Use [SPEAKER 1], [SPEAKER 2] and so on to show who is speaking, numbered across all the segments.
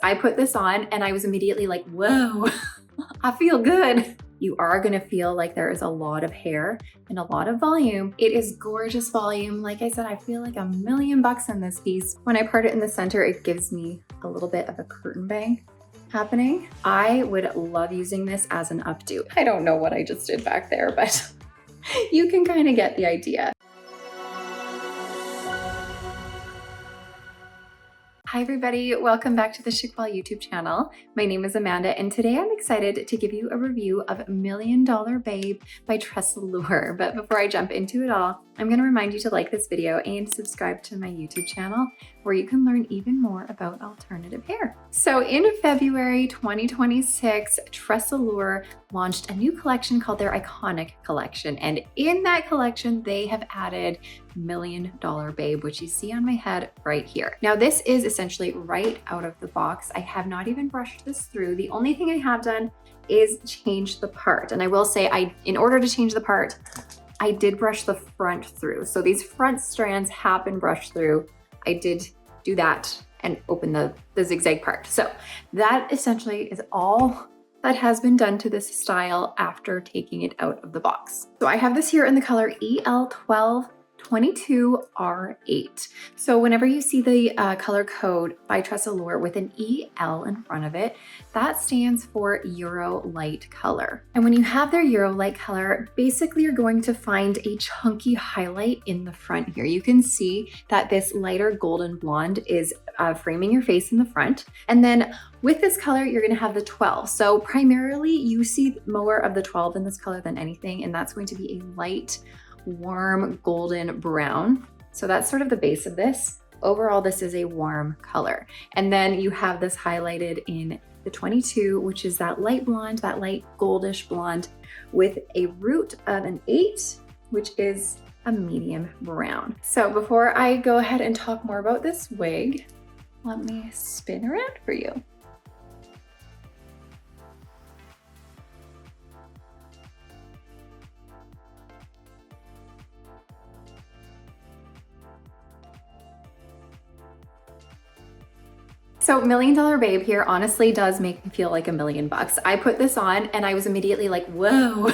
[SPEAKER 1] I put this on and I was immediately like, whoa, I feel good. You are gonna feel like there is a lot of hair and a lot of volume. It is gorgeous volume. Like I said, I feel like $1,000,000 in this piece. When I part it in the center, it gives me a little bit of a curtain bang happening. I would love using this as an updo. I don't know what I just did back there, but you can kind of get the idea. Hi everybody, welcome back to the Chiquel YouTube channel. My name is Amanda and today I'm excited to give you a review of $1,000,000 Babe by TressAllure. But before I jump into it all, I'm going to remind you to like this video and subscribe to my YouTube channel where you can learn even more about alternative hair. So in February 2026, TressAllure launched a new collection called their Iconic Collection. And in that collection, they have added $1,000,000 Babe, which you see on my head right here. Now this is essentially right out of the box. I have not even brushed this through. The only thing I have done is change the part. And I will say, in order to change the part, I did brush the front through. So these front strands have been brushed through. I did do that and open the zigzag part. So that essentially is all that has been done to this style after taking it out of the box. So I have this here in the color EL1222R8. So whenever you see the color code by TressAllure with an EL in front of it, that stands for Euro Light Color. And when you have their Euro Light Color, basically you're going to find a chunky highlight in the front here. You can see that this lighter golden blonde is framing your face in the front. And then with this color, you're gonna have the 12. So primarily you see more of the 12 in this color than anything, and that's going to be a light, warm golden brown. So that's sort of the base of this. Overall, this is a warm color. And then you have this highlighted in the 22, which is that light blonde, that light goldish blonde with a root of an 8, which is a medium brown. So before I go ahead and talk more about this wig, let me spin around for you. So $1,000,000 Babe here honestly does make me feel like $1,000,000. I put this on and I was immediately like, whoa,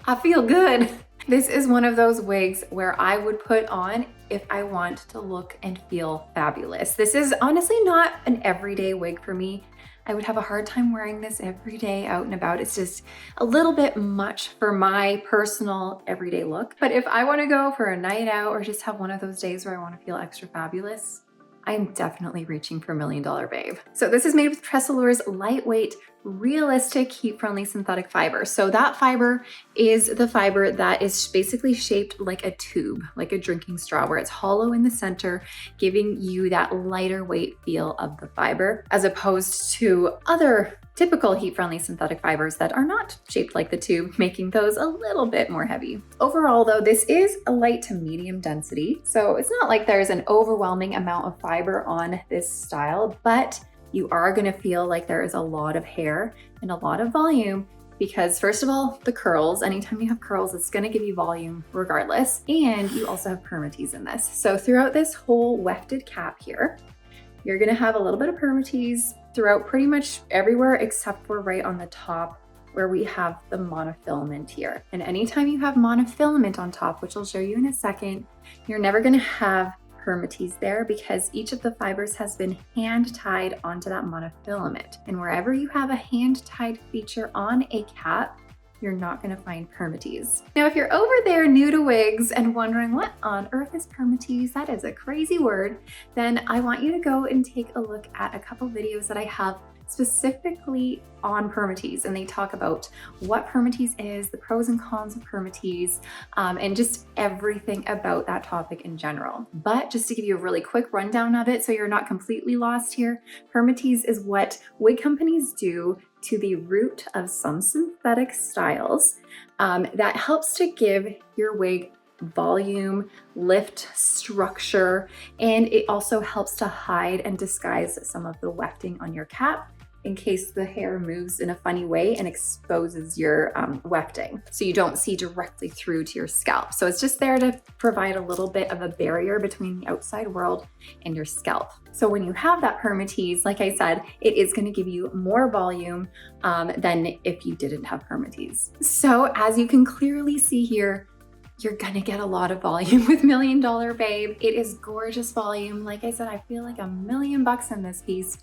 [SPEAKER 1] I feel good. This is one of those wigs where I would put on if I want to look and feel fabulous. This is honestly not an everyday wig for me. I would have a hard time wearing this every day out and about. It's just a little bit much for my personal everyday look. But if I want to go for a night out or just have one of those days where I want to feel extra fabulous, I'm definitely reaching for $1,000,000 Babe. So this is made with TressAllure's lightweight, realistic, heat-friendly synthetic fiber. So that fiber is the fiber that is basically shaped like a tube, like a drinking straw, where it's hollow in the center, giving you that lighter weight feel of the fiber, as opposed to other typical heat-friendly synthetic fibers that are not shaped like the tube, making those a little bit more heavy. Overall though, this is a light to medium density. So it's not like there's an overwhelming amount of fiber on this style, but you are gonna feel like there is a lot of hair and a lot of volume because first of all, the curls, anytime you have curls, it's gonna give you volume regardless. And you also have Permatease in this. So throughout this whole wefted cap here, you're gonna have a little bit of Permatease throughout pretty much everywhere except for right on the top where we have the monofilament here. And anytime you have monofilament on top, which I'll show you in a second, you're never gonna have Permatease there because each of the fibers has been hand tied onto that monofilament. And wherever you have a hand tied feature on a cap, you're not gonna find Permatease. Now, if you're over there new to wigs and wondering what on earth is Permatease, that is a crazy word, then I want you to go and take a look at a couple videos that I have specifically on Permatease, and they talk about what Permatease is, the pros and cons of Permatease, and just everything about that topic in general. But just to give you a really quick rundown of it so you're not completely lost here, Permatease is what wig companies do to the root of some synthetic styles that helps to give your wig volume, lift, structure, and it also helps to hide and disguise some of the wefting on your cap in case the hair moves in a funny way and exposes your wefting, so you don't see directly through to your scalp. So it's just there to provide a little bit of a barrier between the outside world and your scalp. So when you have that Permatease, like I said, it is going to give you more volume than if you didn't have Permatease. So as you can clearly see here, you're gonna get a lot of volume with $1 Million Babe. It is gorgeous volume. Like I said, I feel like $1 million in this piece,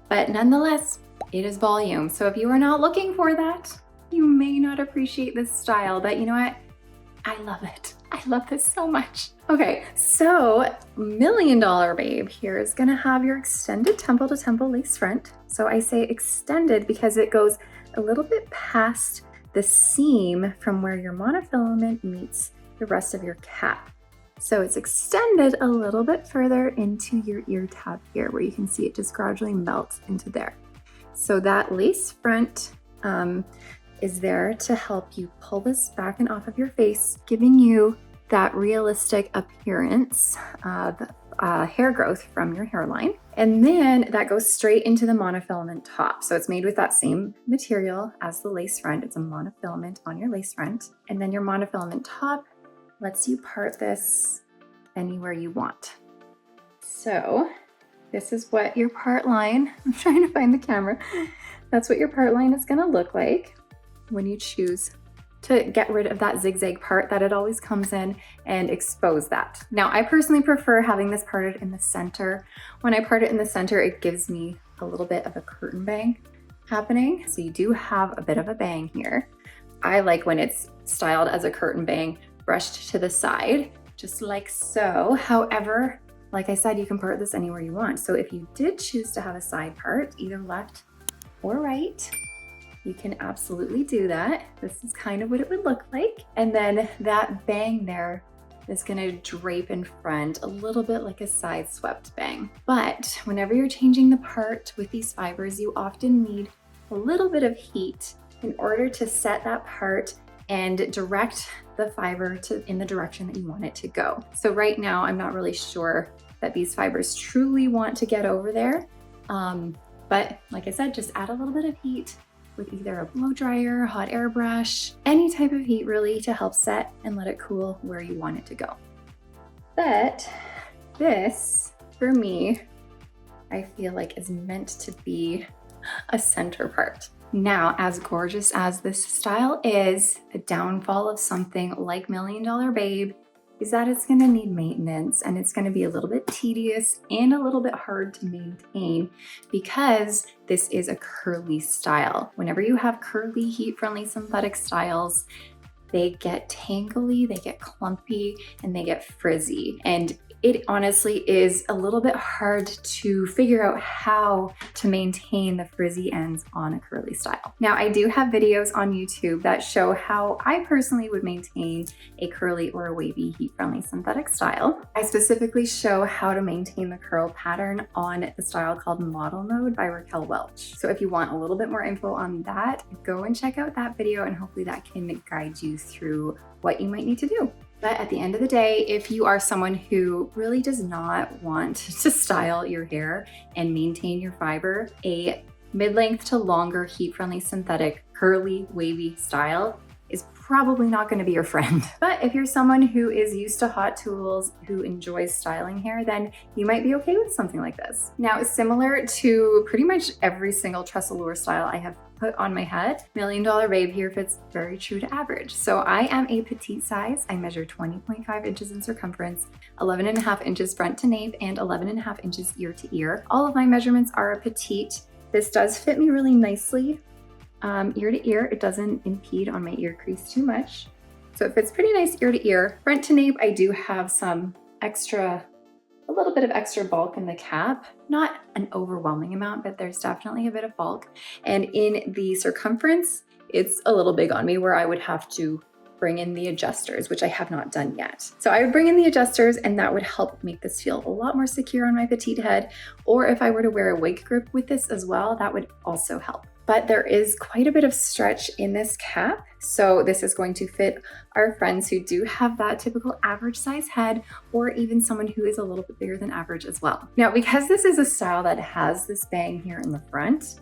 [SPEAKER 1] but nonetheless, it is volume. So if you are not looking for that, you may not appreciate this style, but you know what? I love it. I love this so much. Okay, so $1 Million Babe here is gonna have your extended temple to temple lace front. So I say extended because it goes a little bit past the seam from where your monofilament meets the rest of your cap. So it's extended a little bit further into your ear tab here, where you can see it just gradually melts into there. So that lace front is there to help you pull this back and off of your face, giving you that realistic appearance of hair growth from your hairline. And then that goes straight into the monofilament top. So it's made with that same material as the lace front. It's a monofilament on your lace front. And then your monofilament top lets you part this anywhere you want. So this is what your part line, I'm trying to find the camera. That's what your part line is gonna look like when you choose to get rid of that zigzag part that it always comes in and expose that. Now, I personally prefer having this parted in the center. When I part it in the center, it gives me a little bit of a curtain bang happening. So you do have a bit of a bang here. I like when it's styled as a curtain bang, brushed to the side, just like so. However, like I said, you can part this anywhere you want. So if you did choose to have a side part, either left or right, you can absolutely do that. This is kind of what it would look like. And then that bang there is gonna drape in front a little bit like a side swept bang. But whenever you're changing the part with these fibers, you often need a little bit of heat in order to set that part and direct the fiber in the direction that you want it to go. So right now, I'm not really sure that these fibers truly want to get over there. But like I said, just add a little bit of heat with either a blow dryer, hot air brush, any type of heat really to help set and let it cool where you want it to go. But this, for me, I feel like is meant to be a center part. Now, as gorgeous as this style is, the downfall of something like $1 Million Babe is that it's gonna need maintenance, and it's gonna be a little bit tedious and a little bit hard to maintain because this is a curly style. Whenever you have curly, heat-friendly synthetic styles, they get tangly, they get clumpy, and they get frizzy. And it honestly is a little bit hard to figure out how to maintain the frizzy ends on a curly style. Now, I do have videos on YouTube that show how I personally would maintain a curly or a wavy heat-friendly synthetic style. I specifically show how to maintain the curl pattern on the style called Model Mode by Raquel Welch. So if you want a little bit more info on that, go and check out that video, and hopefully that can guide you through what you might need to do. But at the end of the day, if you are someone who really does not want to style your hair and maintain your fiber, a mid-length to longer heat-friendly synthetic curly wavy style is probably not going to be your friend. But if you're someone who is used to hot tools, who enjoys styling hair, then you might be okay with something like this. Now, similar to pretty much every single TressAllure style I have put on my head, $1 Million Babe here fits very true to average. So I am a petite size. I measure 20.5 inches in circumference, 11.5 inches front to nape, and 11.5 inches ear to ear. All of my measurements are a petite. This does fit me really nicely. Ear to ear, it doesn't impede on my ear crease too much. So it fits pretty nice ear to ear. Front to nape, I do have a little bit of extra bulk in the cap. Not an overwhelming amount, but there's definitely a bit of bulk. And in the circumference, it's a little big on me where I would have to bring in the adjusters, which I have not done yet. So I would bring in the adjusters, and that would help make this feel a lot more secure on my petite head. Or if I were to wear a wig grip with this as well, that would also help. But there is quite a bit of stretch in this cap. So this is going to fit our friends who do have that typical average size head, or even someone who is a little bit bigger than average as well. Now, because this is a style that has this bang here in the front,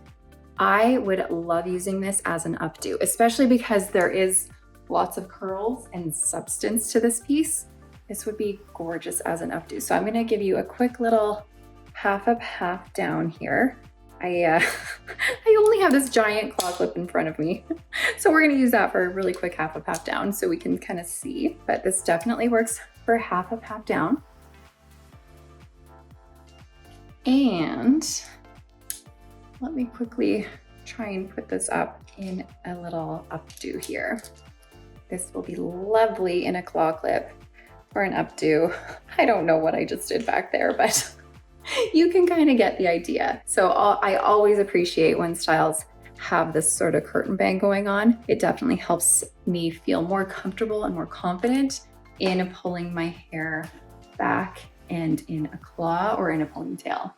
[SPEAKER 1] I would love using this as an updo, especially because there is lots of curls and substance to this piece. This would be gorgeous as an updo. So I'm gonna give you a quick little half up, half down here. I only have this giant claw clip in front of me. So we're gonna use that for a really quick half up, half down so we can kind of see, but this definitely works for half up, half down. And let me quickly try and put this up in a little updo here. This will be lovely in a claw clip for an updo. I don't know what I just did back there, but you can kind of get the idea. So I always appreciate when styles have this sort of curtain bang going on. It definitely helps me feel more comfortable and more confident in pulling my hair back and in a claw or in a ponytail.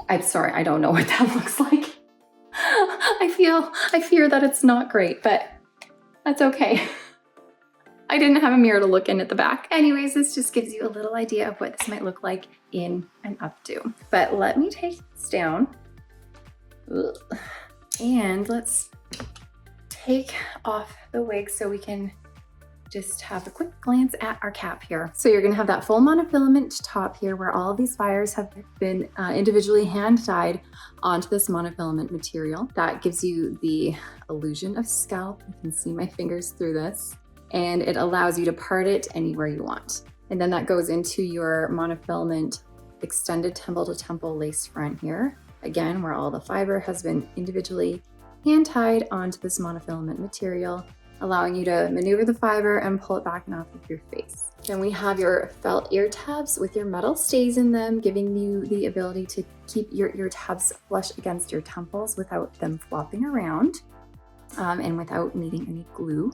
[SPEAKER 1] I'm sorry, I don't know what that looks like. I fear that it's not great, but that's okay. I didn't have a mirror to look in at the back. Anyways, this just gives you a little idea of what this might look like in an updo. But let me take this down. Ugh. And let's take off the wig so we can just have a quick glance at our cap here. So you're gonna have that full monofilament top here where all of these fibers have been individually hand dyed onto this monofilament material. That gives you the illusion of scalp. You can see my fingers through this, and it allows you to part it anywhere you want. And then that goes into your monofilament extended temple to temple lace front here. Again, where all the fiber has been individually hand tied onto this monofilament material, allowing you to maneuver the fiber and pull it back and off of your face. Then we have your felt ear tabs with your metal stays in them, giving you the ability to keep your ear tabs flush against your temples without them flopping around and without needing any glue.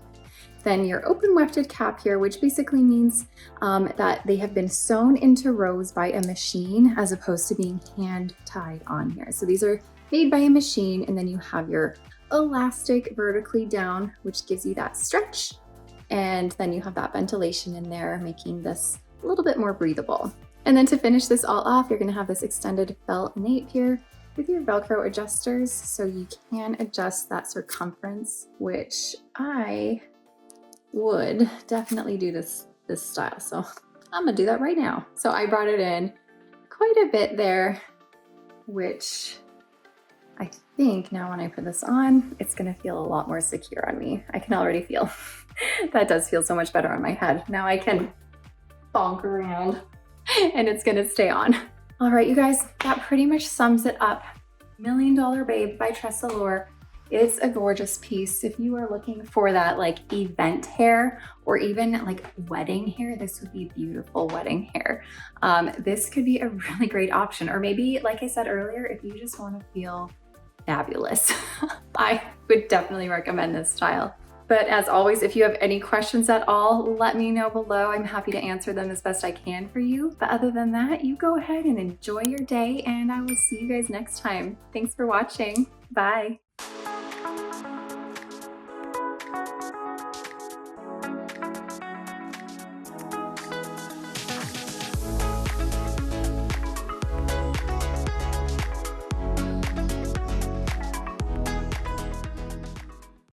[SPEAKER 1] Then your open wefted cap here, which basically means that they have been sewn into rows by a machine as opposed to being hand tied on here. So these are made by a machine, and then you have your elastic vertically down, which gives you that stretch. And then you have that ventilation in there, making this a little bit more breathable. And then to finish this all off, you're gonna have this extended felt nape here with your Velcro adjusters, so you can adjust that circumference, which I would definitely do this style. So I'm gonna do that right now. So I brought it in quite a bit there, which I think now when I put this on, it's gonna feel a lot more secure on me. I can already feel. That does feel so much better on my head. Now I can bonk around and it's gonna stay on. All right, you guys, that pretty much sums it up. $1 Million Babe by TressAllure. It's a gorgeous piece. If you are looking for that like event hair or even like wedding hair, this would be beautiful wedding hair. This could be a really great option. Or maybe, like I said earlier, if you just wanna feel fabulous, I would definitely recommend this style. But as always, if you have any questions at all, let me know below. I'm happy to answer them as best I can for you. But other than that, you go ahead and enjoy your day, and I will see you guys next time. Thanks for watching. Bye.